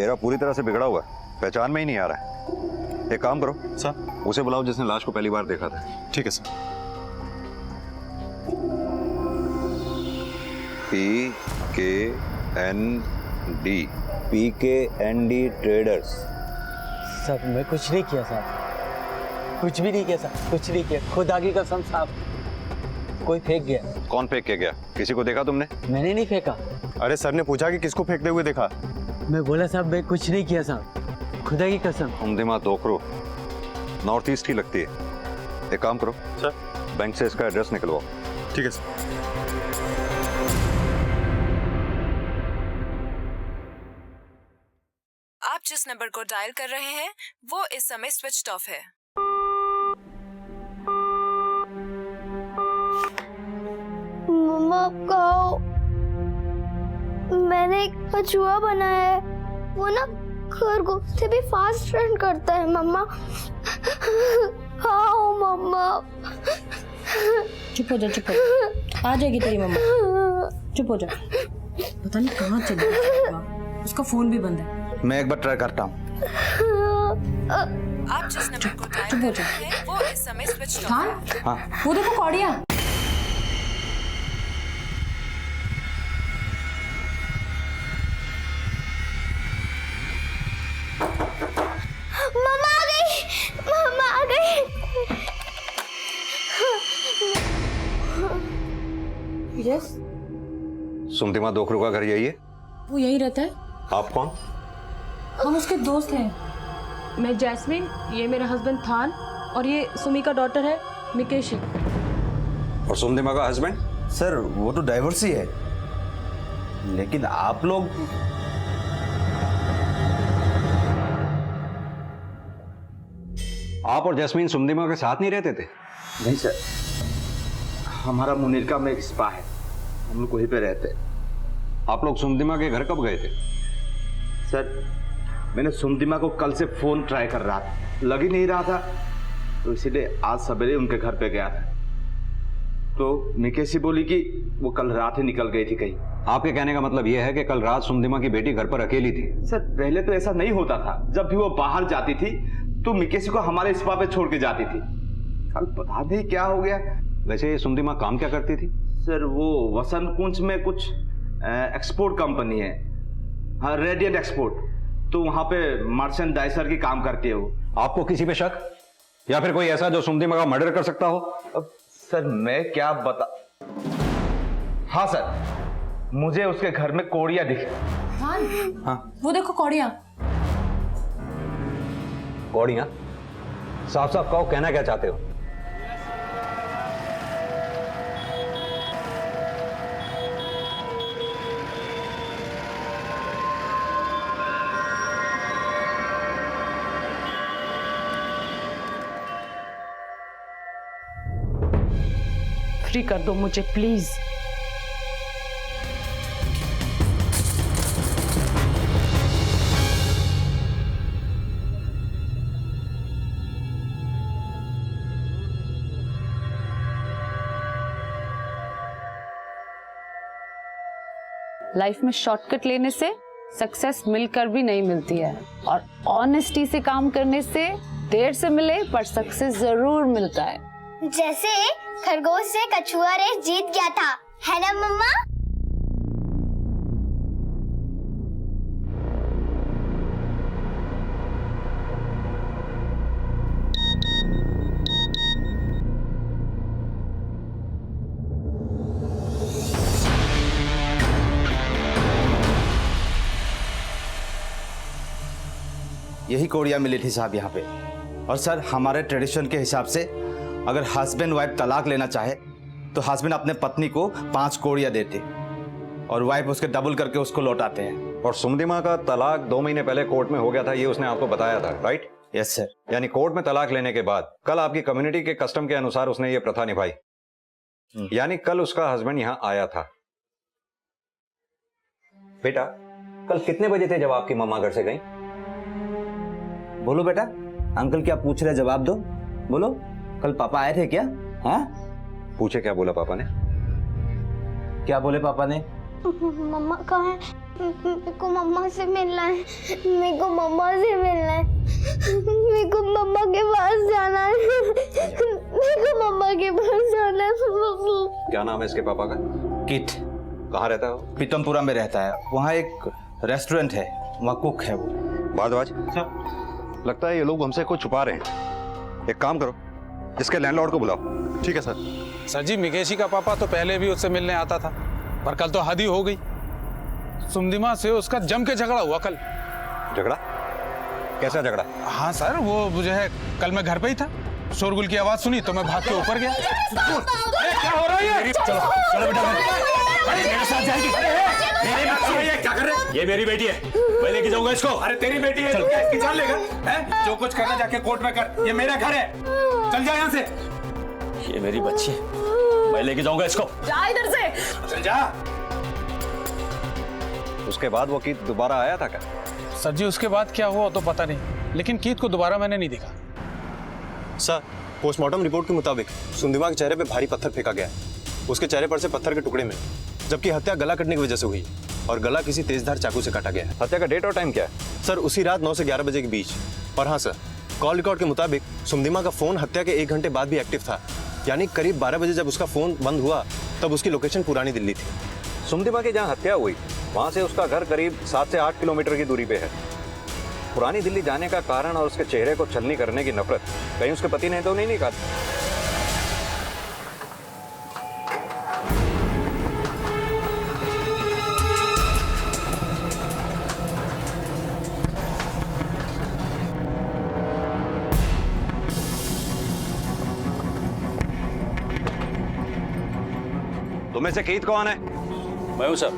चेहरा पूरी तरह से बिगड़ा हुआ है, पहचान में ही नहीं आ रहा है। एक काम करो सर, उसे बुलाओ जिसने लाश को पहली बार देखा था। ठीक है sir. PKND PKND traders. Sir मैं कुछ नहीं किया साहब, कुछ भी नहीं किया साहब, कुछ नहीं किया, खुदा की कसम साहब, कोई फेंक गया। कौन फेंक के गया? किसी को देखा तुमने? मैंने नहीं फेंका। अरे सर ने पूछा कि किसको फेंकते हुए देखा। मैं बोला साहब मैं कुछ नहीं किया साहब, खुदा की कसम। उम्दिमा दोखरो नॉर्थ ईस्ट की लगती है। एक काम करो सर। बैंक से इसका एड्रेस निकलवाओ। ठीक है सर। आप जिस नंबर को डायल कर रहे हैं वो इस समय स्विच्ड ऑफ है। मम्मा कहो, मैंने एक कछुआ बनाया है, वो ना खरगोश से भी फास्ट रन करता है मम्मा। हाँ मम्मा। चुप हो जा, चुप हो जा। आ जाएगी तेरी मम्मा, चुप हो जा। पता नहीं कहाँ चली गई, उसका फोन भी बंद है। मैं एक बार ट्राई करता हूँ। आप जिस नंबर को डायल कर रहे हैं वो इस समय स्विच्ड ऑफ है। हाँ वो देखो कौड़िया। मम्मा आ गई, मम्मा आ गई। यस, सुमतिमा दोखरो का घर यही है? वो यही रहता है। आप कौन? हम उसके दोस्त हैं। मैं जैस्मिन, ये मेरा हस्बैंड थान, और ये सुमी का डॉटर है मिकेशी। और सुमतिमा का हस्बैंड? सर वो तो डाइवोर्स ही है, लेकिन आप लोग। आप और जैस्मीन सुमतिमा के साथ नहीं रहते थे? नहीं सर, हमारा मुनीरका में एक स्पा है, हम लोग वहीं पे रहते हैं। आप लोग सुमतिमा के घर कब गए थे? सर मैंने सुमतिमा को कल से फोन ट्राई कर रहा था, लग ही नहीं रहा था, तो इसीलिए आज सवेरे उनके घर पे गया था। तो मिकेशी बोली कि वो कल रात ही निकल गई थी कहीं। आपके कहने का मतलब यह है कि कल रात सुमतिमा की बेटी घर पर अकेली थी? सर पहले तो ऐसा नहीं होता था, जब भी वो बाहर जाती थी तो मिकेशी को हमारे स्पा पे छोड़ के जाती थी। कल पता नहीं क्या हो गया। वैसे ये सुमतिमा काम क्या करती थी? सर वो वसंत कुंज में कुछ एक्सपोर्ट कंपनी है, हाँ रेडियंट एक्सपोर्ट, तो वहां पे मर्चेंडाइजर की काम करती है वो। आपको किसी पे शक या फिर कोई ऐसा जो सुमतिमा का मर्डर कर सकता हो? अब सर मैं क्या बता। हाँ सर, मुझे उसके घर में कोड़िया दिखी। हाँ, वो देखो कौड़िया। कौड़ियां? साफ साफ कहो, कहना क्या चाहते हो? फ्री कर दो मुझे प्लीज। लाइफ में शॉर्टकट लेने से सक्सेस मिलकर भी नहीं मिलती है, और ऑनेस्टी से काम करने से देर से मिले पर सक्सेस जरूर मिलता है। जैसे खरगोश से कछुआ रेस जीत गया था, है ना मम्मा? यही कोड़िया मिली थी साहब यहाँ पे। और सर हमारे ट्रेडिशन के हिसाब से अगर हस्बैंड वाइफ तलाक लेना चाहे तो हस्बैंड अपने पत्नी को 5 कोड़िया देते और वाइफ उसके डबल करके उसको लौटाते हैं। और सुमतिमा का तलाक 2 महीने पहले कोर्ट में हो गया था, ये उसने आपको बताया था, राइट? Yes sir. यानी कोर्ट में तलाक लेने के बाद कल आपकी कम्युनिटी के कस्टम के अनुसार उसने ये प्रथा निभाई, यानी कल उसका हस्बैंड यहाँ आया था। बेटा कल कितने बजे थे जब आपकी मम्मा घर से गई? बोलो बेटा, अंकल क्या पूछ रहे, जवाब दो। बोलो, कल पापा आए थे क्या? हाँ पूछे क्या बोला पापा ने? क्या बोले पापा ने? मम्मा कहाँ है? मेरे को मम्मा से मिलना है, मेरे को मम्मा से मिलना है, मेरे को मम्मा के पास जाना है, मेरे को मम्मा के पास जाना है। क्या नाम है इसके पापा का? किट कहाँ रहता है वो? पीतमपुरा में रहता है। वहाँ एक रेस्टोरेंट है, वहाँ कुक है वो। भारद्वाज, लगता है ये लोग हमसे कुछ छुपा रहे हैं। एक काम करो, इसके लैंडलॉर्ड को बुलाओ। ठीक है सर। सर जी, मिकेशी का पापा तो पहले भी उससे मिलने आता था, पर कल तो हद ही हो गई। सुमदिमा से उसका जम के झगड़ा हुआ कल। झगड़ा? कैसा झगड़ा? हाँ सर, वो जो है कल मैं घर पे ही था, शोरगुल की आवाज सुनी तो मैं भाग के ऊपर गया। क्या हो रहा है? चलो चलो बेटा, मेरे साथ जाएगी। मेरी बच्ची है, ये क्या कर रहे हैं? ये मेरी बेटी है, मैं लेके जाऊंगा इसको। अरे तेरी बेटी है, तो क्या इसकी जान लेगा? हैं? जो कुछ करना जाके कोर्ट में कर, ये मेरा घर है, चल जा यहाँ से। ये मेरी बच्ची है, मैं लेके जाऊंगा इसको। जा इधर से। चल जा। उसके बाद वो कीत दोबारा आया था क्या? सर जी, उसके बाद क्या हुआ तो पता नहीं, लेकिन कीत को दोबारा मैंने नहीं देखा। सर, पोस्टमार्टम रिपोर्ट के मुताबिक सुमदिमा के चेहरे पे भारी पत्थर फेंका गया है। उसके चेहरे पर से पत्थर के टुकड़े मिले, जबकि हत्या गला कटने की वजह से हुई और गला किसी तेजधार चाकू से काटा गया है। हत्या का डेट और टाइम क्या है? सर, उसी रात 9 से 11 बजे के बीच। और हाँ सर, कॉल रिकॉर्ड के मुताबिक सुमदिमा का फोन हत्या के 1 घंटे बाद भी एक्टिव था, यानी करीब 12 बजे जब उसका फोन बंद हुआ तब उसकी लोकेशन पुरानी दिल्ली थी। सुमदिमा की जहाँ हत्या हुई वहां से उसका घर करीब 7 से 8 किलोमीटर की दूरी पे है। पुरानी दिल्ली जाने का कारण और उसके चेहरे को छलनी करने की नफरत कहीं उसके पति ने तो नहीं निकाली? तुम्हें से कीत कौन है? मैं हूं सर।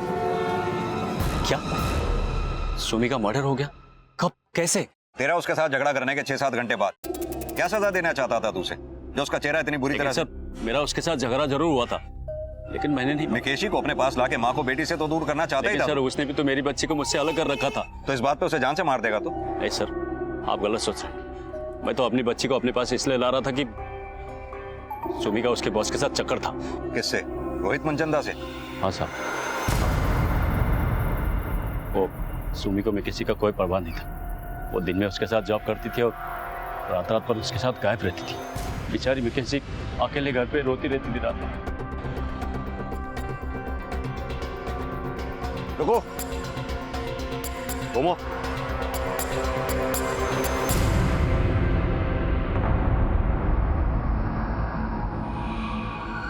क्या सुमी का मर्डर हो गया? कब, कैसे? तेरा उसके साथ झगड़ा करने के 6-7 घंटे बाद क्या सजा देना चाहता था तुझे, जो उसका चेहरा इतनी बुरी तरह से? सर, मेरा उसके साथ झगड़ा जरूर हुआ था, लेकिन मैंने नहीं। मिकेशी को अपने पास लाके माँ को बेटी से तो दूर करना चाहता ही था। सर, उसने भी तो मेरी बच्ची को मुझसे अलग कर रखा था। तो इस बात पे उसे जान से मार देगा तू? नहीं सर, आप गलत सोच रहे हैं। मैं तो अपनी बच्ची को अपने पास इसलिए ला रहा था कि सुमी का उसके बॉस के साथ चक्कर था। किससे? रोहित मनचंदा से? हाँ साहब, वो सुमी को मिकेशी का कोई परवाह नहीं था। वो दिन में उसके साथ जॉब करती थी और रात रात पर उसके साथ गायब रहती थी। बेचारी मिकेशी अकेले घर पे रोती रहती थी रात में। रुको, घूमो।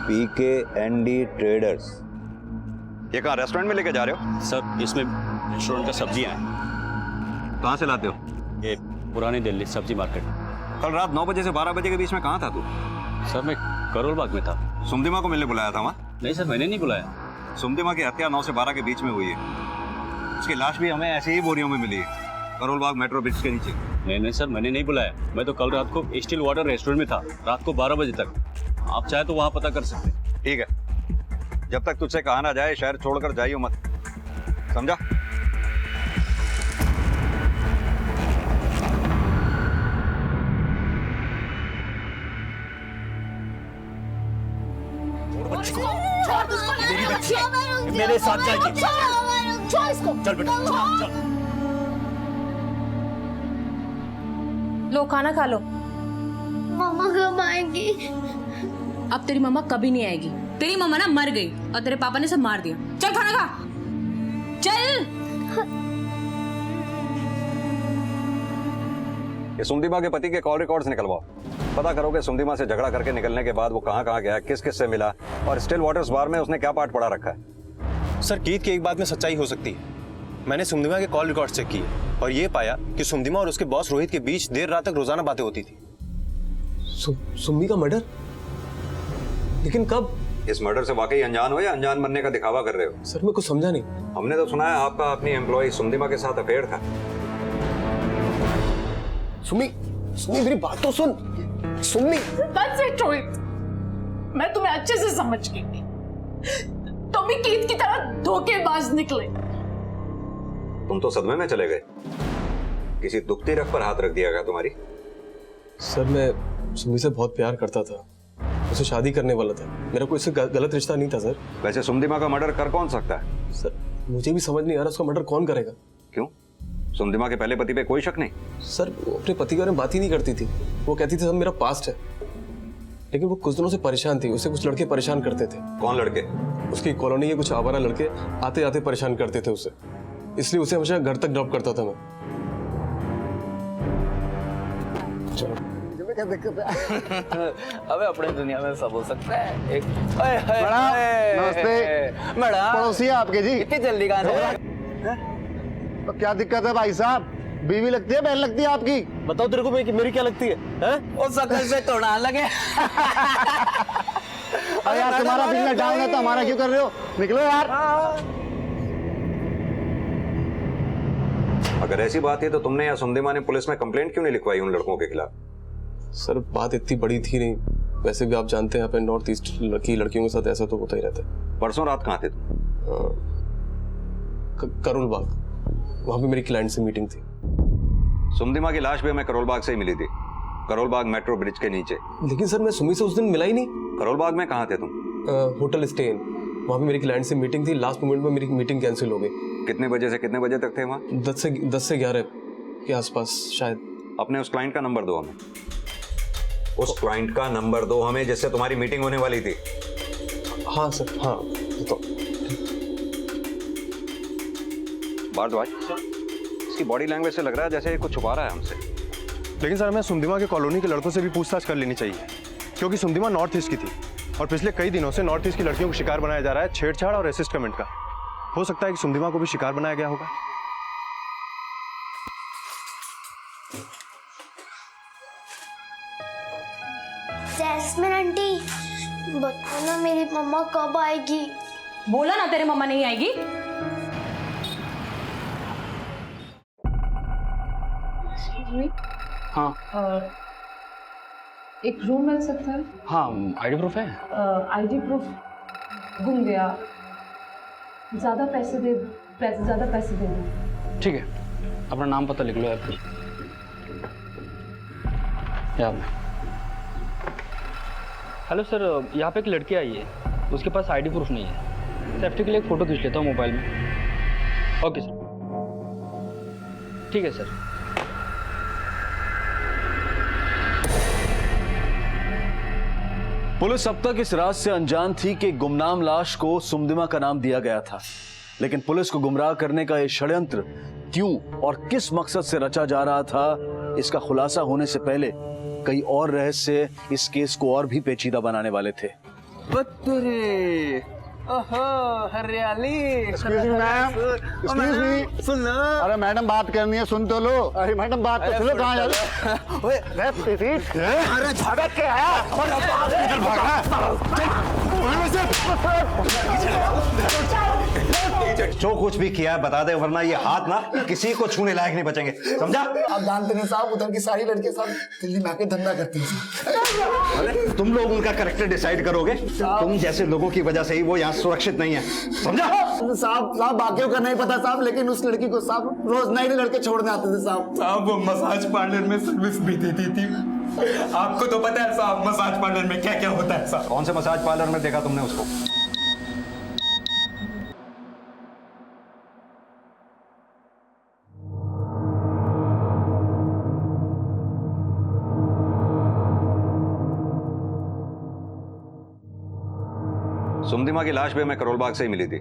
PKND ट्रेडर्स, ये कहाँ रेस्टोरेंट में लेके जा रहे हो? सर, इसमें रेस्टोरेंट का सब्जियां हैं। कहाँ से लाते हो? ये पुरानी दिल्ली सब्जी मार्केट। कल रात 9 बजे से 12 बजे के बीच में कहाँ था तू? सर, मैं करोल बाग में था। सुमदिमा को मिलने बुलाया था वहाँ? नहीं सर, मैंने नहीं बुलाया। सुमदिमा की हत्या 9 से 12 के बीच में हुई है। उसकी लाश भी हमें ऐसे ही बोरियों में मिली है, करोल बाग मेट्रो ब्रिज के नीचे। नहीं सर, मैंने नहीं बुलाया। मैं तो कल रात को स्टील वाटर रेस्टोरेंट में था, रात को 12 बजे तक। आप चाहे तो वहाँ पता कर सकते हैं। ठीक है, जब तक तुझसे कहा ना जाए शहर छोड़कर जाइयो मत, समझा? मेरी बच्ची है, मेरे साथ जाएगी। चल बेटा, चल। लो खाना खा लो। मम्मा कब आएंगी? अब तेरी मम्मा कभी नहीं आएगी। तेरी मम्मा ना मर गई और तेरे पापा ने सब मार दिया। चल खाना खा, चल। ये सुमदिमा के पति के कॉल रिकॉर्ड्स निकलवाओ। पता करो कि सुमदिमा से झगड़ा करके निकलने के बाद वो कहाँ कहाँ गया, किस किस से मिला और स्टिल वाटर्स बार में उसने क्या पार्ट पड़ा रखा है। सर, कीत की एक बात में सच्चाई हो सकती है। मैंने सुमदिमा के कॉल रिकॉर्ड चेक किए और ये पाया कि सुमदिमा और उसके बॉस रोहित के बीच देर रात तक रोजाना बातें होती थी। सुम्मी का मर्डर? लेकिन कब? इस मर्डर से वाकई अनजान हो या अनजान बनने का दिखावा कर रहे हो? सर, मैं कुछ समझा नहीं। हमने तो सुना है आपका अपनी एम्प्लॉय सुमदिमा के साथ अफेयर था। सुम्मी, मेरी बात तो सुन। सुम्मी, That's it, रोहित। मैं तुम्हें अच्छे से समझ गई। तुम भी कीत की तरह धोखेबाज निकले। तुम तो सदमे में चले गए। किसी दुखती रग पर हाथ रख दिया गया तुम्हारी? सर, मैं सुम्मी से बहुत प्यार करता था, उसे शादी करने वाला था। मेरा कोई इससे गलत रिश्ता नहीं था सर। वैसे सुमदिमा का मर्डर कर कौन सकता है? सर, मुझे भी समझ नहीं आ रहा उसका मर्डर कौन करेगा। क्यों? सुमदिमा के पहले पति पे कोई शक नहीं? सर वो अपने पति के बारे में बात ही नहीं करती थी। वो कहती थी सब मेरा पास्ट है, लेकिन वो कुछ दिनों से परेशान थी। उसे कुछ लड़के परेशान करते थे। कौन लड़के? उसकी कॉलोनी के कुछ आवारा लड़के आते आते परेशान करते थे उसे, इसलिए उसे हमेशा घर तक ड्रॉप करता था मैं। अबे अपने दुनिया में सब हो सकता है। एक नमस्ते। मैडम पड़ोसी है आपके जी। इतनी जल्दी कहाँ से? तो क्या दिक्कत है भाई साहब? बीवी लगती है बहन लगती है आपकी? बताओ तेरे को मेरी क्या लगती है? वो शक्ल से तोड़ना लगे। अरे यार तुम्हारा बिजनेस डाउन है तो हमारा क्यों कर रहे हो? निकलो यार। अगर ऐसी बात है तो तुमने या सुमदिमा ने पुलिस में कंप्लेंट क्यों नहीं लिखवाई उन लड़कों के खिलाफ? सर बात इतनी बड़ी थी नहीं, वैसे भी आप जानते हैं यहाँ पे नॉर्थ ईस्ट की लड़कियों के साथ ऐसा तो होता ही रहता है। परसों रात कहाँ थे तुम? करोल बाग, वहां पे मेरी क्लाइंट से मीटिंग थी। सुमदिमा की लाश भी हमें करोल बाग से ही मिली थी, करोल बाग मेट्रो ब्रिज के नीचे। लेकिन सर मैं सुमी से उस दिन मिला ही नहीं। करोल बाग में कहाँ थे तुम? होटल स्टे इन, वहाँ पे मेरी क्लाइंट से मीटिंग थी। लास्ट मोमेंट में मेरी मीटिंग कैंसिल हो गई। कितने बजे से कितने बजे तक थे वहाँ? 10 से 11 के आसपास शायद। अपने उस क्लाइंट का नंबर दो हमें। उस क्लाइंट का नंबर दो हमें जिससे तुम्हारी मीटिंग होने वाली थी। हाँ सर, हाँ तो। भारद्वाज, इसकी बॉडी लैंग्वेज से लग रहा है जैसे ये कुछ छुपा रहा है हमसे। लेकिन सर हमें सुमदिमा के कॉलोनी के लड़कों से भी पूछताछ कर लेनी चाहिए, क्योंकि सुमदिमा नॉर्थ ईस्ट की थी और पिछले कई दिनों से नॉर्थ ईस्ट की लड़कियों को शिकार बनाया जा रहा है छेड़छाड़ और रेसिस्ट कमेंट का। हो सकता है कि सुमदिमा को भी शिकार बनाया गया होगा। जैस्मिन आंटी, बताओ ना मेरी मम्मा कब आएगी? बोला ना तेरे मम्मा नहीं आएगी। हाँ एक रूम मिल सकता है? हाँ, आईडी प्रूफ है? आईडी प्रूफ गुम गया। ज़्यादा पैसे दे दो। ठीक है, अपना नाम पता लिख लो यार। याद में। हेलो सर, यहाँ पे एक लड़की आई है, उसके पास आईडी प्रूफ नहीं है। सेफ्टी के लिए एक फ़ोटो खींच लेता हूँ मोबाइल में। ओके सर, ठीक है सर। पुलिस अब तक इस राज से अनजान थी कि गुमनाम लाश को सुमदिमा का नाम दिया गया था, लेकिन पुलिस को गुमराह करने का यह षड्यंत्र क्यों और किस मकसद से रचा जा रहा था, इसका खुलासा होने से पहले कई और रहस्य इस केस को और भी पेचीदा बनाने वाले थे। हरियाली। सुन लो। अरे मैडम बात करनी है, सुन तो लो। अरे मैडम बात तो सुनो। कहाँ जा रहे? अरे भागा क्या है? जो कुछ भी किया है बता दे, वरना ये हाथ ना किसी को छूने लायक नहीं बचेंगे, समझा? आप जानते नहीं साहब, उधर की सारी लड़कियां सब दिल्ली में आके धंधा करती हैं। अरे तुम लोग उनका कैरेक्टर डिसाइड करोगे। तुम जैसे लोगों की वजह से ही वो यहाँ सुरक्षित नहीं है, समझा? साहब बाकियों का नहीं पता साहब, लेकिन उस लड़की को साहब रोज नए लड़के छोड़ने आते थे साहब। वो मसाज पार्लर में सर्विस भी देती थी। आपको तो पता है साहब मसाज पार्लर में क्या क्या होता है साहब। कौन से मसाज पार्लर में देखा तुमने उसको? सुमदिमा की लाश भी हमें करोल बाग से ही मिली थी,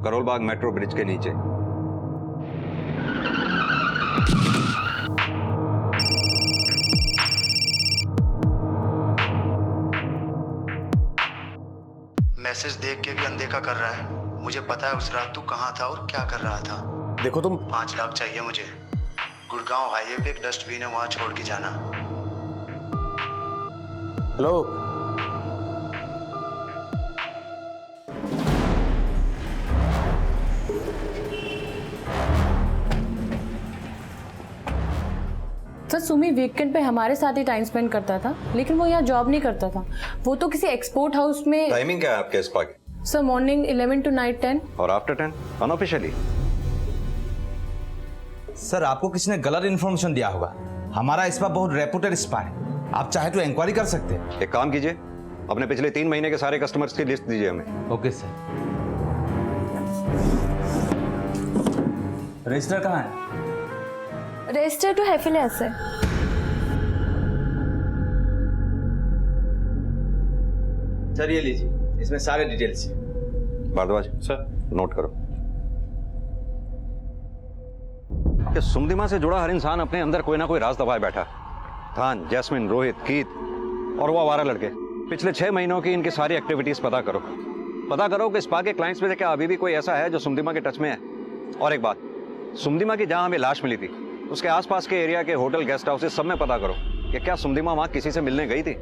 करोल बाग मेट्रो ब्रिज के नीचे। मैसेज देख के भी अनदेखा कर रहा है। मुझे पता है उस रात तू कहाँ था और क्या कर रहा था। देखो तुम 5 लाख चाहिए मुझे। गुड़गांव हाईवे पे एक डस्टबिन है, वहां छोड़ के जाना। हेलो, सर सुमी वीकेंड पे हमारे साथ ही टाइम स्पेंड करता था, लेकिन वो यहाँ जॉब नहीं करता था। वो तो किसी एक्सपोर्ट हाउस में। टाइमिंग क्या है आपके स्पा की? Sir morning 11 to night 10। और आफ्टर 10 अनऑफिशियली? सर आपको किसी ने गलत इन्फॉर्मेशन दिया होगा। हमारा स्पा बहुत रेपुटेड स्पा है, आप चाहे तो इंक्वायरी कर सकते हैं। एक काम कीजिए, अपने पिछले 3 महीने के सारे कस्टमर्स की लिस्ट दीजिए हमें। Okay sir. रजिस्टर कहाँ है? रजिस्टर तो हैफिले আছে। सर ये लीजिए, इसमें सारे डिटेल्स। भारद्वाज सर नोट करो कि सुमदिमा से जुड़ा हर इंसान अपने अंदर कोई ना कोई राज दबाए बैठा। थान, जैस्मिन, रोहित, कीत और वो आवारा लड़के। पिछले 6 महीनों की इनकी सारी एक्टिविटीज पता करो कि स्पा के क्लाइंट्स में से क्या अभी भी कोई ऐसा है जो सुमदिमा के टच में है। और एक बात, सुमदिमा की जहां हमें लाश मिली थी उसके आसपास के एरिया के होटल, गेस्ट हाउसेस सब में पता करो कि क्या सुमदिमा वहां किसी से मिलने गई थी।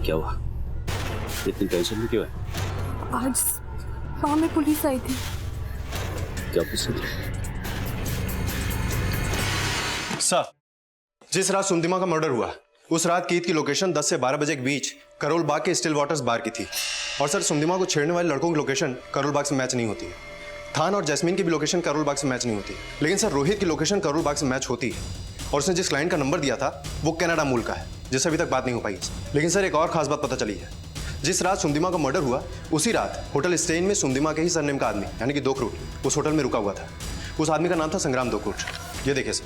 क्या हुआ? इतनी टेंशन में क्यों है? आज वहाँ में पुलिस आई थी। क्या पूछ रही थी? सर, जिस रात सुमदिमा का मर्डर हुआ उस रात कीत की लोकेशन 10 से 12 बजे के बीच करोल बाग के स्टिल वाटर्स बार की थी। और सर, सुमदिमा को छेड़ने वाले लड़कों की लोकेशन करोल बाग से मैच नहीं होती है। थान और जैस्मिन की भी लोकेशन करोल बाग से मैच नहीं होती। लेकिन सर, रोहित की लोकेशन करोल बाग से मैच होती है। और उसने जिस क्लाइंट का नंबर दिया था वो कनाडा मूल का है, जिससे अभी तक बात नहीं हो पाई। लेकिन सर, एक और खास बात पता चली है। जिस रात सुमदिमा का मर्डर हुआ उसी रात होटल स्टेन में सुमदिमा के ही सरनेम का आदमी यानी कि दोकरूट उस होटल में रुका हुआ था। उस आदमी का नाम था संग्राम दोकरूट। ये देखिए सर,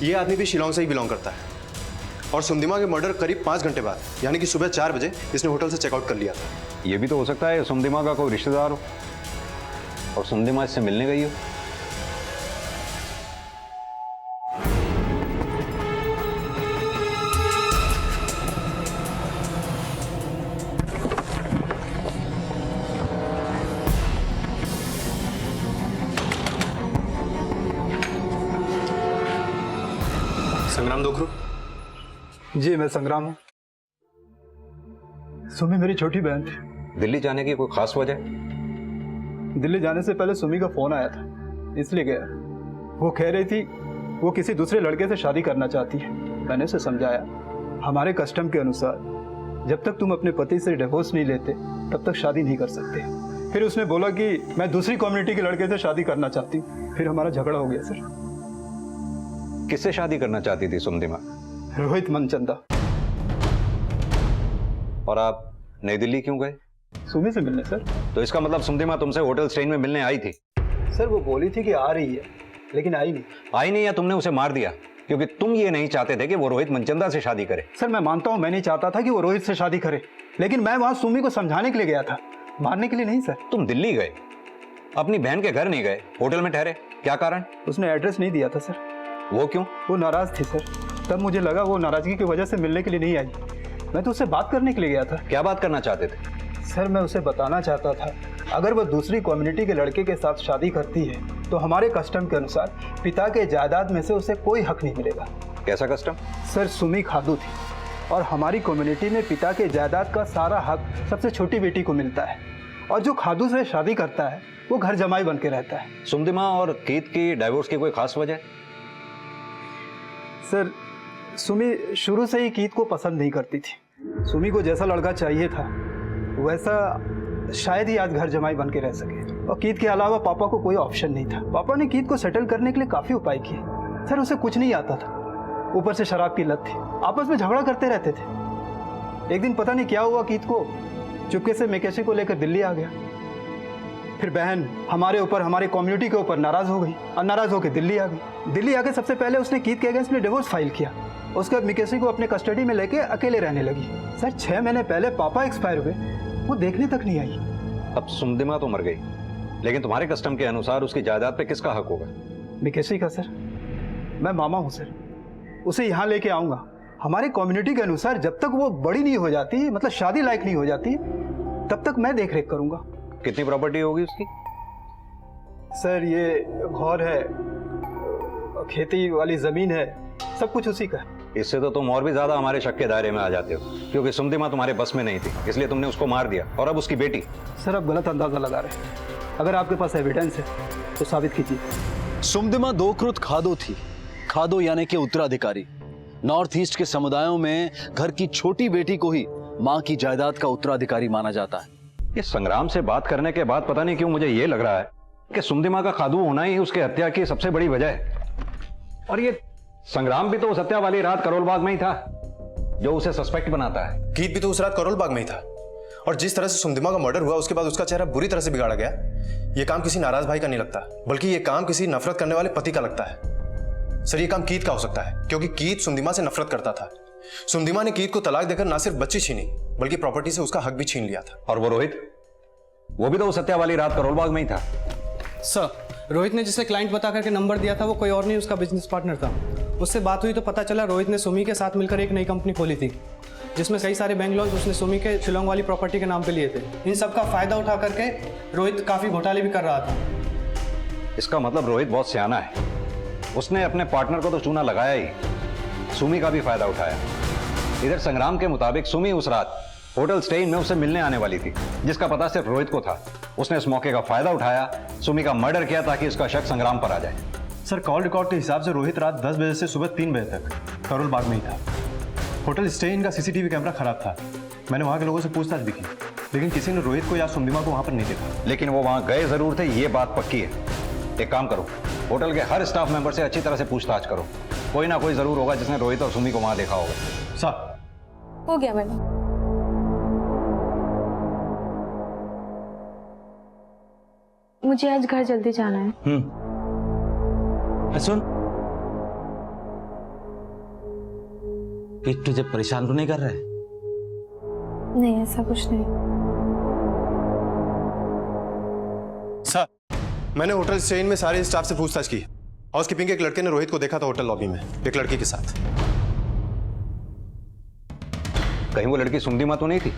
ये आदमी भी शिलोंग से ही बिलोंग करता है। और सुमदिमा के मर्डर करीब 5 घंटे बाद यानी कि सुबह 4 बजे इसने होटल से चेकआउट कर लिया था। ये भी तो हो सकता है सुमदिमा का कोई रिश्तेदार हो और सुमदिमा इससे मिलने गई हो। संग्राम दोकरूट? जी मैं संग्राम हूँ। सुमी मेरी छोटी बहन थी। दिल्ली जाने की कोई खास वजह? दिल्ली जाने से पहले सुमी का फोन आया था, इसलिए गया। वो कह रही थी वो किसी दूसरे लड़के से शादी करना चाहती है। मैंने उसे समझाया हमारे कस्टम के अनुसार जब तक तुम अपने पति से डिवोर्स नहीं लेते तब तक शादी नहीं कर सकते। फिर उसने बोला कि मैं दूसरी कम्युनिटी के लड़के से शादी करना चाहती हूँ। फिर हमारा झगड़ा हो गया सर। किससे शादी करना चाहती थी सुमदिमा? रोहित मनचंदा। और आप नई दिल्ली क्यों गए? सुमी से मिलने सर। तो इसका मतलब सुमदिमा तुमसे होटल स्टेन में मिलने आई थी? सर वो बोली थी कि आ रही है लेकिन आई नहीं। आई नहीं या तुमने उसे मार दिया क्योंकि तुम ये नहीं चाहते थे कि वो रोहित मनचंदा से शादी करे? सर मैं मानता हूँ मैं नहीं चाहता था कि वो रोहित से शादी करे, लेकिन मैं वहां सुमी को समझाने के लिए गया था, मारने के लिए नहीं सर। तुम दिल्ली गए, अपनी बहन के घर नहीं गए, होटल में ठहरे, क्या कारण? उसने एड्रेस नहीं दिया था सर। वो क्यों? वो नाराज थी सर। तब मुझे लगा वो नाराजगी की वजह से मिलने के लिए नहीं आई। मैं तो उससे बात करने के लिए गया था। क्या बात करना चाहते थे? सर मैं उसे बताना चाहता था अगर वो दूसरी कम्युनिटी के लड़के के साथ शादी करती है तो हमारे कस्टम के अनुसार पिता के जायदाद में से उसे कोई हक नहीं मिलेगा। कैसा कस्टम? सर सुमी खादू थी और हमारी कम्युनिटी में पिता के जायदाद का सारा हक सबसे छोटी बेटी को मिलता है। और जो खादू से शादी करता है वो घर जमाई बन के रहता है। सुमदिमा और कीत की डाइवोर्स की कोई खास वजह? सर सुमी शुरू से ही कीत को पसंद नहीं करती थी। सुमी को जैसा लड़का चाहिए था वैसा शायद ही आज घर जमाई बन के रह सके। और कीत के अलावा पापा को कोई ऑप्शन नहीं था। पापा ने कीत को सेटल करने के लिए काफ़ी उपाय किए। सर उसे कुछ नहीं आता था, ऊपर से शराब की लत थी, आपस में झगड़ा करते रहते थे। एक दिन पता नहीं क्या हुआ, कीत को चुपके से मेकेशी को लेकर दिल्ली आ गया। फिर बहन हमारे ऊपर, हमारे कम्युनिटी के ऊपर नाराज हो गई और नाराज होकर दिल्ली आ गई। दिल्ली आके सबसे पहले उसने कीत के अगेंस्ट में डिवोर्स फाइल किया। उसके बाद मिकेशी को अपने कस्टडी में लेके अकेले रहने लगी। सर 6 महीने पहले पापा एक्सपायर हुए, वो देखने तक नहीं आई। अब सुमदिमा तो मर गई, लेकिन तुम्हारे कस्टम के अनुसार उसकी जायदाद पे किसका हक होगा? मिकेशी का सर। मैं मामा हूँ सर, उसे यहाँ लेके आऊँगा। हमारे कम्युनिटी के अनुसार जब तक वो बड़ी नहीं हो जाती, मतलब शादी लायक नहीं हो जाती, तब तक मैं देख रेख करूँगा। कितनी प्रॉपर्टी होगी उसकी? सर ये घर है, खेती वाली जमीन है, सब कुछ उसी का है। इससे तो तुम और भी ज्यादा हमारे शक के दायरे में आ जाते हो, क्योंकि सुमदिमा तुम्हारे बस में नहीं थी, इसलिए तुमने उसको मार दिया। और अब उसकी बेटी? सर आप गलत अंदाजा लगा रहे हैं। अगर आपके पास एविडेंस है तो साबित कीजिए। सुमदिमा दोकृत खादो थी। खादो यानी कि उत्तराधिकारी। नॉर्थ ईस्ट के समुदायों में घर की छोटी बेटी को ही मां की जायदाद का उत्तराधिकारी माना जाता है। ये संग्राम से बात करने के बाद पता नहीं क्यों मुझे ये लग रहा है कि सुमदिमा का खादू होना ही उसके हत्या की सबसे बड़ी वजह है। और ये संग्राम भी तो उस हत्या वाली रात करोल बाग में ही था, जो उसे सस्पेक्ट बनाता है। कीत भी तो उस रात करोल बाग में ही था। और जिस तरह से सुमदिमा का मर्डर हुआ उसके बाद उसका चेहरा बुरी तरह से बिगाड़ा गया। यह काम किसी नाराज भाई का नहीं लगता, बल्कि यह काम किसी नफरत करने वाले पति का लगता है। सर, ये काम कीत का हो सकता है, क्योंकि कीत सुमदिमा से नफरत करता था। सुमदिमा ने कीत को तलाक देकर ना सिर्फ बच्ची छीनी, बल्कि प्रॉपर्टी से उसका हक भी छीन लिया था। और वो रोहित, वो भी तो उस हत्या वाली रात करोल बाग में ही था। सर, रोहित ने जिसे क्लाइंट बता करके नंबर दिया था वो कोई और नहीं, उसका बिजनेस पार्टनर था। उससे बात हुई तो पता चला रोहित ने सुमी के साथ मिलकर एक नई कंपनी खोली थी, जिसमें कई सारे बैंक लोन उसने सुमी के शिलोंग वाली प्रॉपर्टी के नाम पे लिए थे। इन सब का फायदा उठा करके रोहित काफी घोटाले भी कर रहा था। इसका मतलब रोहित बहुत सियाना है। उसने अपने पार्टनर को तो चूना लगाया ही, सुमी का भी फायदा उठाया। इधर संग्राम के मुताबिक सुमी उस रात होटल स्टे इन में उससे मिलने आने वाली थी, जिसका पता सिर्फ रोहित को था। उसने इस मौके का फायदा उठाया, सुमी का मर्डर किया ताकि उसका शक संग्राम पर आ जाए। सर, कॉल रिकॉर्ड के हिसाब से रोहित रात 10 बजे से सुबह 3 बजे तक करोल बाग में ही था। होटल स्टे इन का सीसीटीवी कैमरा खराब था। मैंने वहां के लोगों से पूछताछ भी की, लेकिन किसी ने रोहित को या सुमदिमा को वहां पर नहीं देखा। लेकिन वो वहां गए जरूर थे, ये बात पक्की है। एक काम करो, होटल के हर स्टाफ मेंबर से अच्छी तरह से पूछताछ करो। कोई ना कोई जरूर होगा जिसने रोहित और सुमी को वहां देखा होगा। सर, हो गया मैडम। मुझे आज घर जल्दी जाना है। सुन, पीठ तुझे परेशान तो नहीं कर रहा है? नहीं, ऐसा कुछ नहीं। सर, मैंने होटल स्टे इन में सारे स्टाफ से पूछताछ की। हाउसकीपिंग के एक लड़के ने रोहित को देखा था होटल लॉबी में एक लड़की के साथ। कहीं वो लड़की सुमदिमा तो नहीं थी?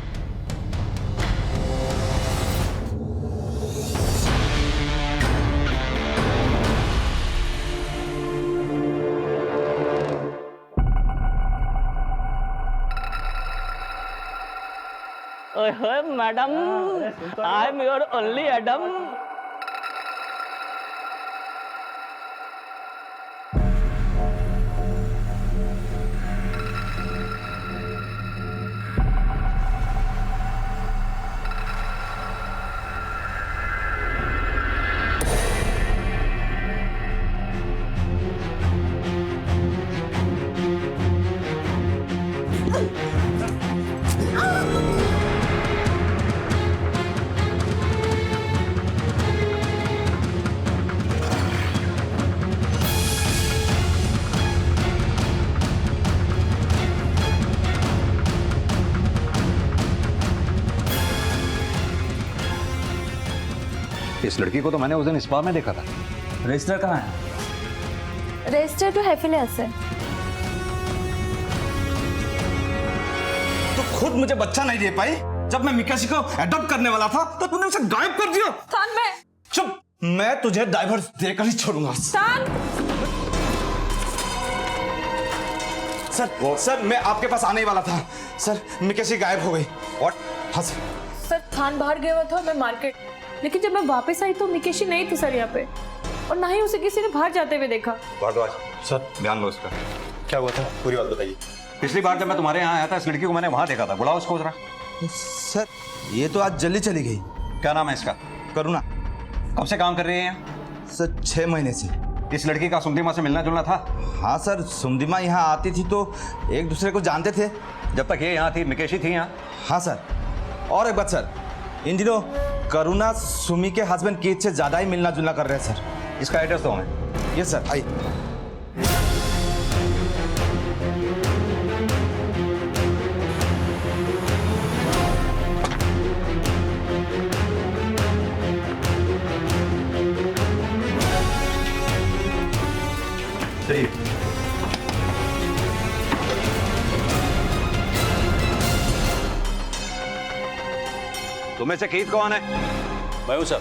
ओए madam, I am your only Adam. इस लड़की को तो मैंने उस दिन स्पा में देखा था। रजिस्टर कहाँ है? रजिस्टर तो हैफिलियस है। तो खुद मुझे बच्चा नहीं दे पाई। जब मैं मिकाशी को अडॉप्ट करने वाला था तो तूने उसे गायब कर दिया। तान, मैं चुप, मैं तुझे डाइवोर्स देकर ही छोड़ूंगा। तान, सर मैं आपके पास आने ही वाला था। सर, मिकाशी गायब हो गई। और हाँ सर, थान बाहर गया हुआ था, मैं मार्केट। लेकिन जब मैं वापस आई तो मिकेशी नहीं थी सर यहाँ पे, और ना ही उसे किसी ने बाहर जाते हुए देखा। भारद्वाज, सर ध्यान दो इसका। क्या हुआ था, पूरी बात बताइए। पिछली बार जब मैं तुम्हारे यहाँ आया था इस लड़की को मैंने वहां देखा था। बुलाओ उसको जरा। सर, ये तो आज जल्दी चली गई। क्या नाम है इसका? करुणा। कब से काम कर रही है यहाँ? सर, 6 महीने से। इस लड़की का सुमदिमा से मिलना जुलना था? हाँ सर, सुमदिमा यहाँ आती थी तो एक दूसरे को जानते थे। जब तक ये यहाँ थी मिकेशी थी यहाँ? हाँ सर। और एक बात सर, इन दिनों करुणा सुमी के हस्बैंड कीत से ज्यादा ही मिलना जुलना कर रहे हैं सर। इसका एड्रेस दो हमें। यस सर, आइए। तुम्हें से कीत कौन है? मैं हूं सर।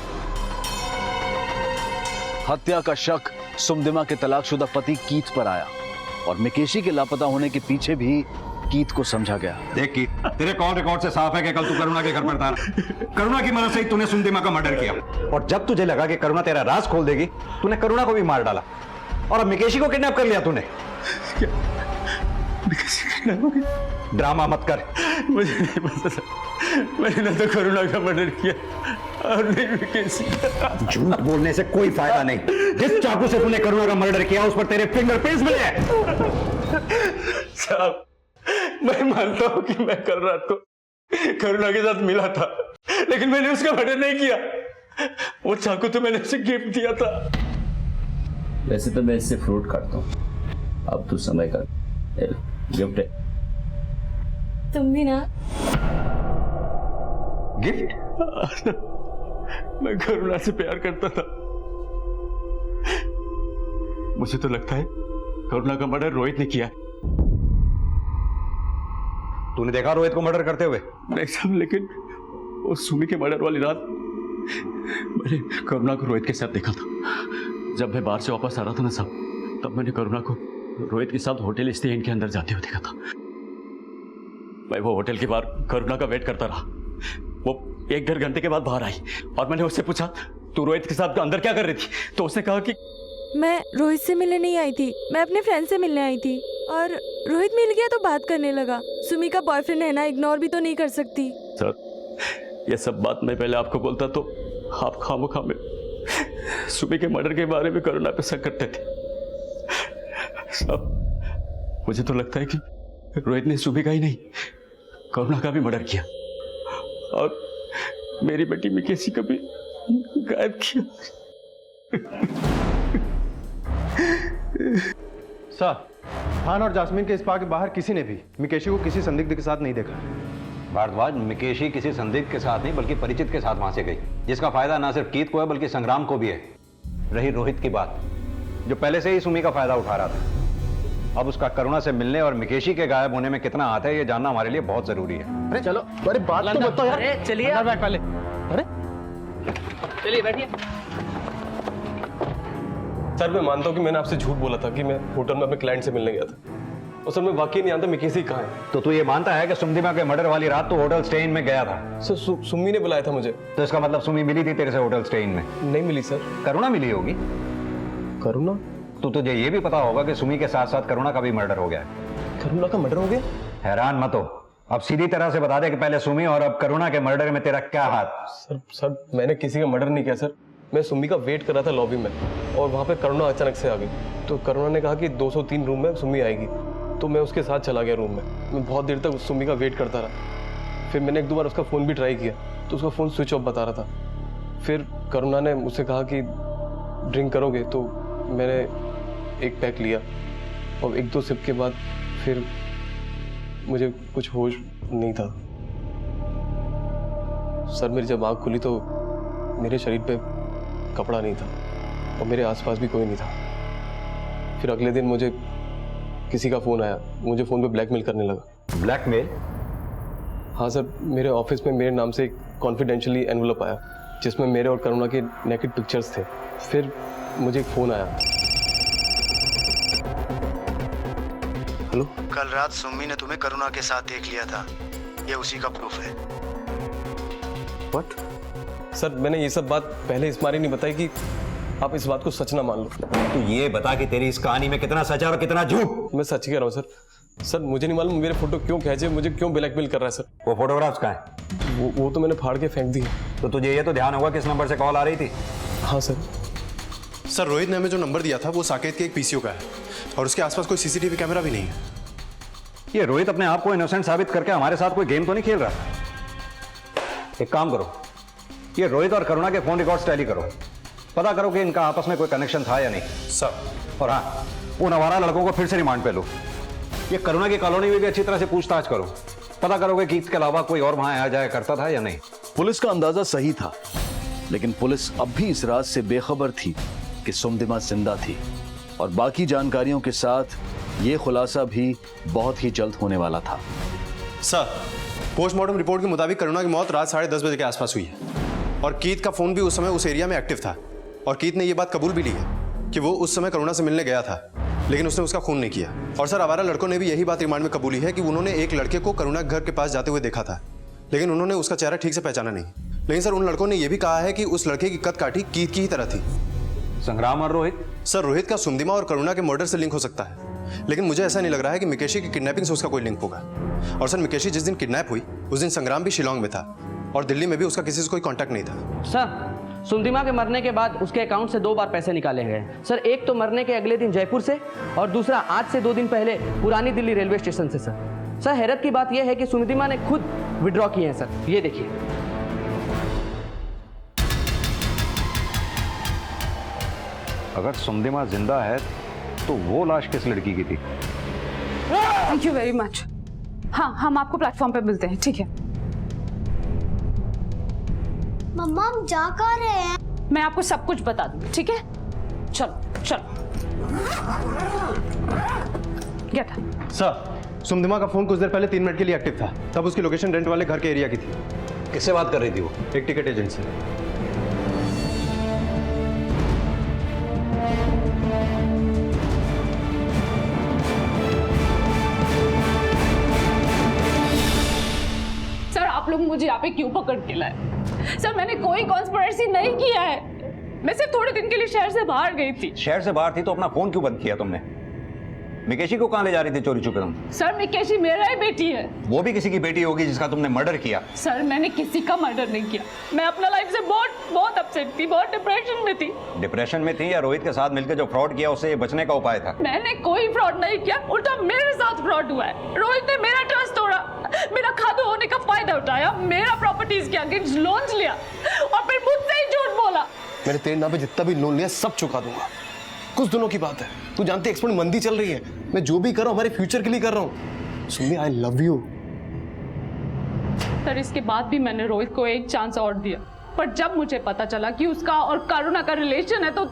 हत्या का शक सुमदिमा के तलाकशुदा पति कीत पर आया और मिकेशी के लापता होने के पीछे भी कीत को समझा गया। देख कीत, तेरे कॉल रिकॉर्ड से साफ है कि कल तू करुणा के घर पर था। करुणा की मदद से ही तूने सुमदिमा का मर्डर किया, और जब तुझे लगा कि करुणा तेरा राज खोल देगी, तूने करुणा को भी मार डाला, और अब मिकेशी को किडनैप कर लिया तूने। ड्रामा मत कर। मुझे नहीं पता था, मैंने ना तो करुणा का मर्डर किया और नहीं मिकेशी का। झूठ बोलने से कोई फायदा नहीं। जिस चाकू से तूने करुणा का मर्डर किया उस पर तेरे फिंगरप्रिंट्स मिले हैं। साहब, मैं मानता हूं कि मैं कल रात को करुणा के साथ मिला था, लेकिन मैंने उसका मर्डर नहीं किया। वो चाकू तो मैंने उसे गिफ्ट दिया था। वैसे तो मैं इससे फ्रूट काटता हूँ, अब तू समय कर। गिफ्ट है। तुम भी ना। गिफ्ट? मैं करुणा से प्यार करता था। मुझे तो लगता है करुणा का मर्डर रोहित ने किया। तूने देखा रोहित को मर्डर करते हुए? नहीं साहब, लेकिन वो सुमी के मर्डर वाली रात मैंने करुणा को रोहित के साथ देखा था। जब मैं बाहर से वापस आ रहा था ना साहब, तब मैंने करुणा को रोहित के साथ होटल स्टे इन के अंदर जाते हुए देखा था। मैं वो होटल के बाहर करुणा का वेट करता रहा। वो 1-1.5 घंटे के बाद बाहर आई और मैंने उससे पूछा, तू रोहित के साथ अंदर क्या कर रही थी? तो उसने कहा कि मैं रोहित से मिलने नहीं आई थी, मैं अपने फ्रेंड से मिलने आई थी, और रोहित मिल गया तो बात करने लगा। सुमी का बॉयफ्रेंड है ना, इग्नोर भी तो नहीं कर सकती। सर, ये सब बात मैं पहले आपको बोलता तो आप खामोखा में सुमी के मर्डर के बारे में करुणा पे शक करते थे। साहब, मुझे तो लगता है कि रोहित ने सुमी का ही नहीं, करुणा का भी मर्डर किया, और मेरी बेटी मिकेशी का भी गायब किया। सर, खान और जास्मीन के स्पा के बाहर किसी ने भी मिकेशी को किसी संदिग्ध के साथ नहीं देखा। भारद्वाज, मिकेशी किसी संदिग्ध के साथ नहीं बल्कि परिचित के साथ वहां से गई, जिसका फायदा ना सिर्फ कीत को है बल्कि संग्राम को भी है। रही रोहित की बात, जो पहले से ही सुमी का फायदा उठा रहा था, अब उसका करुणा से मिलने और मिकेशी के गायब होने में कितना हाथ है, ये जानना हमारे लिए बहुत जरूरी है। अरे चलो, अरे बात तो बताओ यार। अरे चलिए पहले। अरे चलिए बैठिए। सर, मैं मानता हूँ कि मैंने आपसे झूठ बोला था कि मैं होटल में अपने क्लाइंट से मिलने गया था, और सर मैं वाकई नहीं जानता मिकेशी कहाँ है। तो तू ये मानता है कि सुमदिमा के मर्डर वाली रात तो होटल स्टे इन में गया था? सर, सुमी ने बुलाया था मुझे। तो इसका मतलब सुमी मिली थी तेरे से होटल स्टे इन में? नहीं मिली सर। करुणा मिली होगी। करुणा? तो तुझे ये भी पता होगा कि सुमी के साथ साथ करुणा का भी मर्डर हो गया है। करुणा का मर्डर हो गया? हैरान मत हो, अब सीधी तरह से बता दे कि पहले सुमी और अब करुणा के मर्डर में तेरा क्या हाथ? सर मैंने किसी का मर्डर नहीं किया सर। मैं सुमी का वेट कर रहा था लॉबी में, और वहाँ पे करुणा अचानक से आ गई। तो करुणा ने कहा कि 203 रूम में सुमी आएगी, तो मैं उसके साथ चला गया रूम में। मैं बहुत देर तक सुमी का वेट करता रहा। फिर मैंने 1-2 बार उसका फ़ोन भी ट्राई किया, तो उसका फ़ोन स्विच ऑफ बता रहा था। फिर करुणा ने मुझसे कहा कि ड्रिंक करोगे, तो मैंने एक पैक लिया, और 1-2 सिप के बाद फिर मुझे कुछ होश नहीं था। सर, मेरी जब आँख खुली तो मेरे शरीर पे कपड़ा नहीं था, और मेरे आसपास भी कोई नहीं था। फिर अगले दिन मुझे किसी का फ़ोन आया, मुझे फ़ोन पे ब्लैकमेल करने लगा। ब्लैकमेल? हाँ सर, मेरे ऑफिस में मेरे नाम से एक कॉन्फिडेंशियली एनवलप आया, जिसमें मेरे और करुणा के नेकेड पिक्चर्स थे। फिर मुझे एक फ़ोन आया। हेलो? कल रात सुमी ने तुम्हें करुणा के साथ देख लिया था, ये उसी का प्रूफ है। व्हाट? सर, मैंने ये सब बात पहले इस मारे नहीं बताई कि आप इस बात को सच ना मान लो। तू ये बता कि तेरी इस कहानी में कितना सच है और कितना झूठ? मैं सच ही कह रहा हूँ सर। सर, मुझे नहीं मालूम मेरे फोटो क्यों खींचे, मुझे क्यों ब्लैकमेल कर रहा है सर। वो फोटोग्राफ्स कहाँ हैं? वो तो मैंने फाड़ के फेंक दी। तो तुझे ये तो ध्यान होगा किस नंबर से कॉल आ रही थी? हाँ सर। सर, रोहित ने हमें जो नंबर दिया था वो साकेत के एक पीसीओ का है, और उसके आसपास कोई सीसीटीवी कैमरा भी नहीं है। ये रोहित अपने आप को इनोसेंट साबित करके हमारे साथ कोई गेम तो नहीं खेल रहा? एक काम करो, ये रोहित और करुणा के फोन रिकॉर्ड्स टैली करो, पता करो कि इनका आपस में कोई कनेक्शन था या नहीं। सर। और हाँ, उन आवारा लड़कों को फिर से रिमांड पे लो। ये करुणा की कॉलोनी में भी अच्छी तरह से पूछताछ करो, पता करोगे कि इसके अलावा कोई और वहां आया जाया करता था या नहीं। पुलिस का अंदाजा सही था, लेकिन पुलिस अब भी इस राज से बेखबर थी कि सुमदिमा जिंदा थी, और बाकी जानकारियों के साथ ये खुलासा भी बहुत ही जल्द होने वाला था। सर, पोस्टमार्टम रिपोर्ट के मुताबिक करुणा की मौत रात 10:30 बजे के आसपास हुई है, और कीत का फोन भी उस समय उस एरिया में एक्टिव था, और कीत ने यह बात कबूल भी ली है कि वो उस समय करुणा से मिलने गया था। लेकिन उसने उसका खून नहीं किया। और सर आवारा लड़कों ने भी यही बात रिमांड में कबूली है कि उन्होंने एक लड़के को करुणा घर के पास जाते हुए देखा था, लेकिन उन्होंने उसका चेहरा ठीक से पहचाना नहीं। लेकिन सर उन लड़कों ने यह भी कहा है कि उस लड़के की कद काठी कीत की ही तरह थी। संग्राम और रोहित? सर रोहित का सुमदिमा और करुणा के मर्डर से लिंक हो सकता है, लेकिन मुझे ऐसा नहीं लग रहा है कि मिकेशी की किडनैपिंग से उसका कोई लिंक होगा। और सर मिकेशी जिस दिन किडनैप हुई उस दिन संग्राम भी शिलोंग में था और दिल्ली में भी उसका किसी से कोई कांटेक्ट नहीं था। सर सुमदिमा के मरने के बाद उसके अकाउंट से 2 बार पैसे निकाले गए सर। एक तो मरने के अगले दिन जयपुर से और दूसरा आज से 2 दिन पहले पुरानी दिल्ली रेलवे स्टेशन से सर। हैरत की बात यह है कि सुमदिमा ने खुद विड्रॉ किए हैं सर, ये देखिए। अगर सुमदिमा जिंदा है तो वो लाश किस लड़की की थी? Thank you very much. हाँ, हम आपको प्लेटफॉर्म पे मिलते हैं, ठीक है? मम्मा हम जा कहाँ रहे हैं? मैं आपको सब कुछ बता दूंगी, ठीक है? चलो चलो। Get up. सर सुमदिमा का फोन कुछ देर पहले 3 मिनट के लिए एक्टिव था, तब उसकी लोकेशन रेंट वाले घर के एरिया की थी। किससे बात कर रही थी वो? एक टिकट एजेंट से। सर आप लोग मुझे यहाँ पे क्यों पकड़ के लाए? सर मैंने कोई कॉन्स्पिरेसी नहीं किया है, मैं सिर्फ थोड़े दिन के लिए शहर से बाहर गई थी। शहर से बाहर थी तो अपना फोन क्यों बंद किया तुमने? मिकेशी को कहाँ ले जा रही थी चोरी छुपे तुम? सर मिकेशी मेरा ही बेटी है। वो भी किसी की बेटी होगी जिसका तुमने मर्डर किया। सर मैंने किसी का मर्डर नहीं किया, मैं अपना लाइफ से बहुत अपसेट थी, बहुत डिप्रेशन में थी। डिप्रेशन में थी या रोहित के साथ मिलकर जो फ्रॉड किया उससे बचने का उपाय था? मैंने कोई फ्रॉड नहीं किया, उल्टा मेरे साथ फ्रॉड हुआ है। रोहित ने मेरा ट्रस्ट तोड़ा, मेरा खादू होने का फायदा उठाया, मेरा प्रॉपर्टीज के अगेंस्ट लोन्स लिया और फिर मुझसे ही झूठ बोला। मैंने तेरे नाम पे जितना भी लोन लिया सब चुका दूंगा। कुछ दिनों की बात है, तू जानती है एक्सपोर्ट मंदी चल रही है, मैं जो भी कर रहा हूँ हमारे फ्यूचर के लिए कर रहा हूँ। Sumi I love you. Sir इसके बाद भी मैंने रोहित को एक चांस और दिया, पर जब मुझे पता चला कि उसका और करुणा का रिलेशन है तो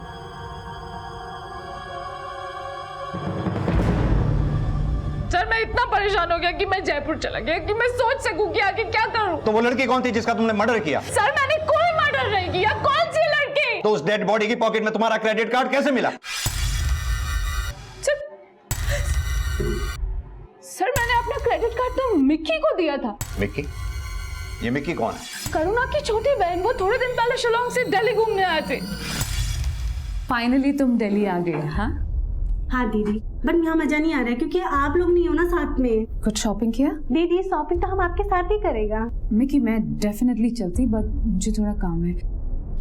सर मैं इतना परेशान हो गया कि मैं जयपुर चला गया कि मैं सोच सकूं कि आगे क्या करूं। तो वो लड़की कौन थी जिसका तुमने मर्डर किया? सर मैंने कोई मर्डर नहीं किया। कौन सी लड़की? तो उस डेड बॉडी की पॉकेट में तुम्हारा क्रेडिट कार्ड कैसे मिला? सर मैंने अपना क्रेडिट कार्ड तो मिक्की को दिया था। मिक्की? ये मिक्की कौन है? करुणा की छोटी बहन, वो थोड़े दिन पहले शिलोंग से दिल्ली घूमने आए थे। फाइनली तुम दिल्ली आ गए? हाँ दीदी, बट यहाँ मजा नहीं आ रहा है क्योंकि आप लोग नहीं हो ना साथ में। कुछ शॉपिंग किया? दीदी शॉपिंग तो हम आपके साथ ही करेगा। मिक्की मैं डेफिनेटली चलती, बट मुझे थोड़ा काम है।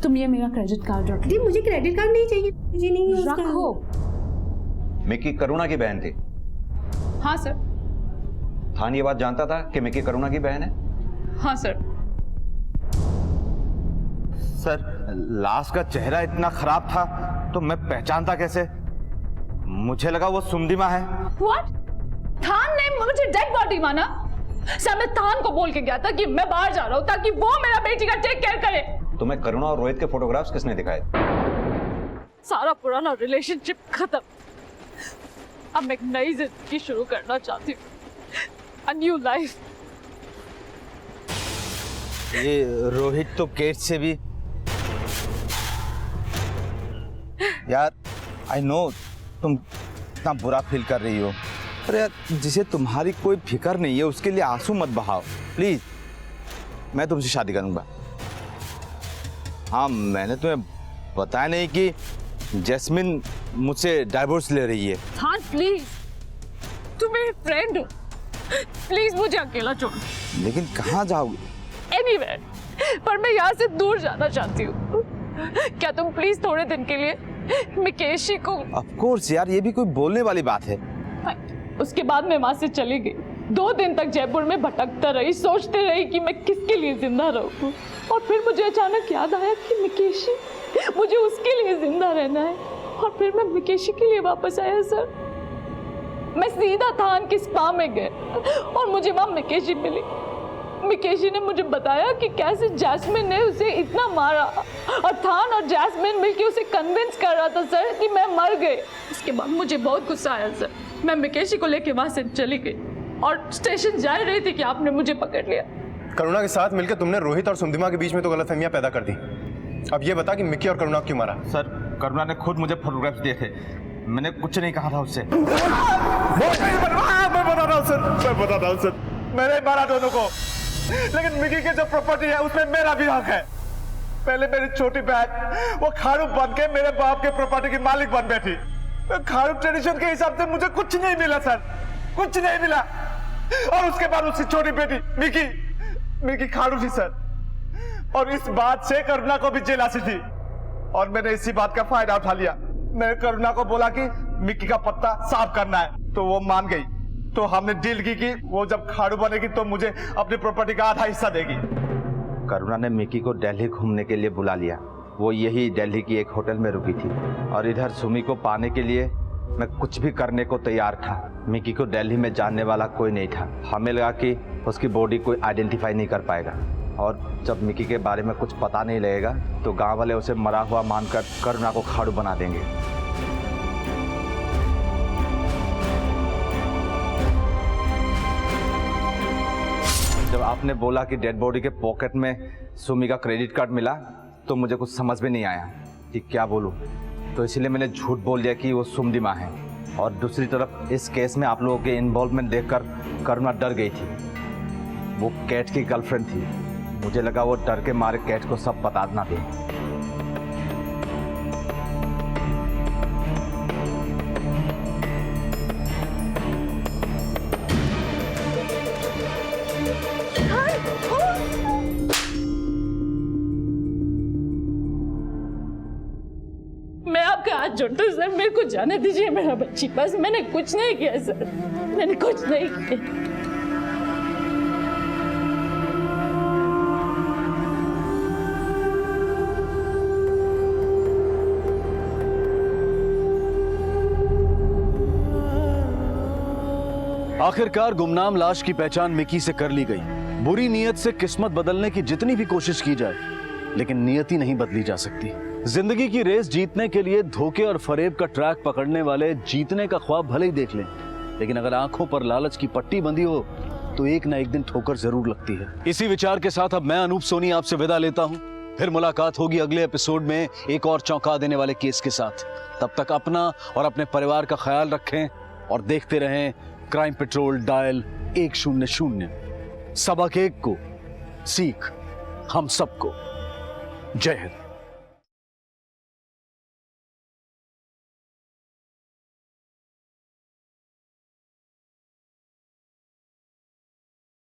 तुम ये मेरा क्रेडिट कार्ड रखो। दीदी मुझे क्रेडिट कार्ड नहीं चाहिए, मुझे नहीं यूज करना। रखो। मिक्की करुणा की बहन थी? हाँ सर। थान ये बात जानता था कि मिक्की करुणा की बहन है? हाँ सर। सर लाश का चेहरा इतना खराब था तो मैं पहचानता कैसे? मुझे लगा वो सुमदिमा है। What? थान ने मुझे डेड बॉडी माना? सर मैं थान को बोल के गया था कि मैं बाहर जा रहा हूँ ताकि वो मेरा बेटी का टेक केयर करे। तुम्हें करुणा और रोहित के फोटोग्राफ्स किसने दिखाए? सारा पुराना रिलेशनशिप खत्म, अब मैं एक नई जिंदगी शुरू करना चाहती हूँ। A new life। ये रोहित तो केट से भी यार, आई नो तुम इतना बुरा फील कर रही हो, पर यार जिसे तुम्हारी कोई फिक्र नहीं है उसके लिए आंसू मत बहाओ प्लीज। मैं तुमसे शादी करूंगा। हाँ मैंने तुम्हें बताया नहीं कि जैस्मिन मुझसे डाइवोर्स ले रही है। हाँ प्लीज, तुम मेरे फ्रेंड हो, प्लीज मुझे अकेला छोड़ो। लेकिन कहाँ जाओगे? Anywhere, पर मैं यहाँ से दूर जाना चाहती हूँ। क्या तुम प्लीज थोड़े दिन के लिए मिकेशी को? ऑफ कोर्स यार, ये भी कोई बोलने वाली बात है। उसके बाद मैं वहां से चली गई, 2 दिन तक जयपुर में भटकता रही, सोचते रही कि मैं किसके लिए जिंदा रहूं। और फिर मुझे अचानक याद आया कि मिकेशी, मुझे उसके लिए जिंदा रहना है। और फिर मैं मिकेशी के लिए वापस आया सर। मैं सीधा थान के स्पा में गए और मुझे वहां मिकेशी मिली। मिकेशी ने मुझे बताया कि कैसे जैस्मिन ने उसे इतना मारा और थान और जैस्मिन मिलकर उसे कन्विंस कर रहा था सर कि मैं मर गई। उसके बाद मुझे बहुत गुस्सा आया सर। मैं मिकेशी को लेके वहां से चली गई और स्टेशन जा रही थी कि आपने मुझे पकड़ लिया। करुणा के साथ मिलकर तुमने रोहित और सुमदिमा के बीच में तो गलतफहमियां पैदा कर दी। अब ये बता कि मिक्की और करुणा क्यों मारा? सर करुणा ने खुद मुझे फोटोग्राफ्स दिए थे, मैंने कुछ नहीं कहा था उससे। मैं बता रहा हूँ सर, मैंने मारा दोनों को, लेकिन मिकी की जो प्रॉपर्टी है उसमें मेरा भी हक है। पहले मेरी छोटी बहन वो खाड़ू बन के मेरे बाप के प्रॉपर्टी की मालिक बन बैठी। खाड़ू ट्रेडिशन के हिसाब से मुझे कुछ नहीं मिला सर, कुछ नहीं मिला। और उसके बाद उसकी छोटी बेटी मिकी खाड़ू थी सर, और इस बात से करुणा को भी जेलासी थी, और मैंने इसी बात का फायदा उठा लिया। मैंने करुणा को बोला कि मिकी का पत्ता साफ करना है, तो वो मान गई। तो हमने डील की कि वो जब खाड़ू बनेगी तो मुझे अपनी प्रॉपर्टी का आधा हिस्सा देगी। करुणा ने मिकी को दिल्ली घूमने के लिए बुला लिया। वो यही दिल्ली की एक होटल में रुकी थी, और इधर सुमी को पाने के लिए मैं कुछ भी करने को तैयार था। मिकी को दिल्ली में जानने वाला कोई नहीं था। हमें लगा कि उसकी बॉडी कोई आइडेंटिफाई नहीं कर पाएगा, और जब मिकी के बारे में कुछ पता नहीं लगेगा तो गांव वाले उसे मरा हुआ मानकर करुणा को खाड़ू बना देंगे। जब आपने बोला कि डेड बॉडी के पॉकेट में सुमी का क्रेडिट कार्ड मिला तो मुझे कुछ समझ में नहीं आया कि क्या बोलूं, तो इसलिए मैंने झूठ बोल दिया कि वो सुमदिमा है। और दूसरी तरफ इस केस में आप लोगों के इन्वॉल्वमेंट देखकर करुणा डर गई थी। वो कैट की गर्लफ्रेंड थी, मुझे लगा वो डर के मारे कैट को सब बता ना दे। मैं आपका हाथ जोड़ता हूँ सर, मेरे को जाने दीजिए मेरा बच्ची पास। मैंने कुछ नहीं किया सर, मैंने कुछ नहीं किया। आखिरकार गुमनाम लाश की पहचान मिकी से कर ली गई। बुरी नीयत से किस्मत बदलने की जितनी भी कोशिश की जाए, लेकिन नियति नहीं बदली जा सकती। जिंदगी की रेस जीतने के लिए धोखे और फरेब का ट्रैक पकड़ने वाले जीतने का ख्वाब भले ही देख लें, लेकिन अगर आंखों पर लालच की पट्टी बंधी हो तो एक ना एक दिन ठोकर जरूर लगती है। इसी विचार के साथ अब मैं अनूप सोनी आपसे विदा लेता हूं। फिर मुलाकात होगी अगले एपिसोड में एक और चौंका देने वाले केस के साथ। तब तक अपना और अपने परिवार का ख्याल रखें और देखते रहें क्राइम पेट्रोल डायल 100। सबक एक को सीख हम सबको। जय हिंद।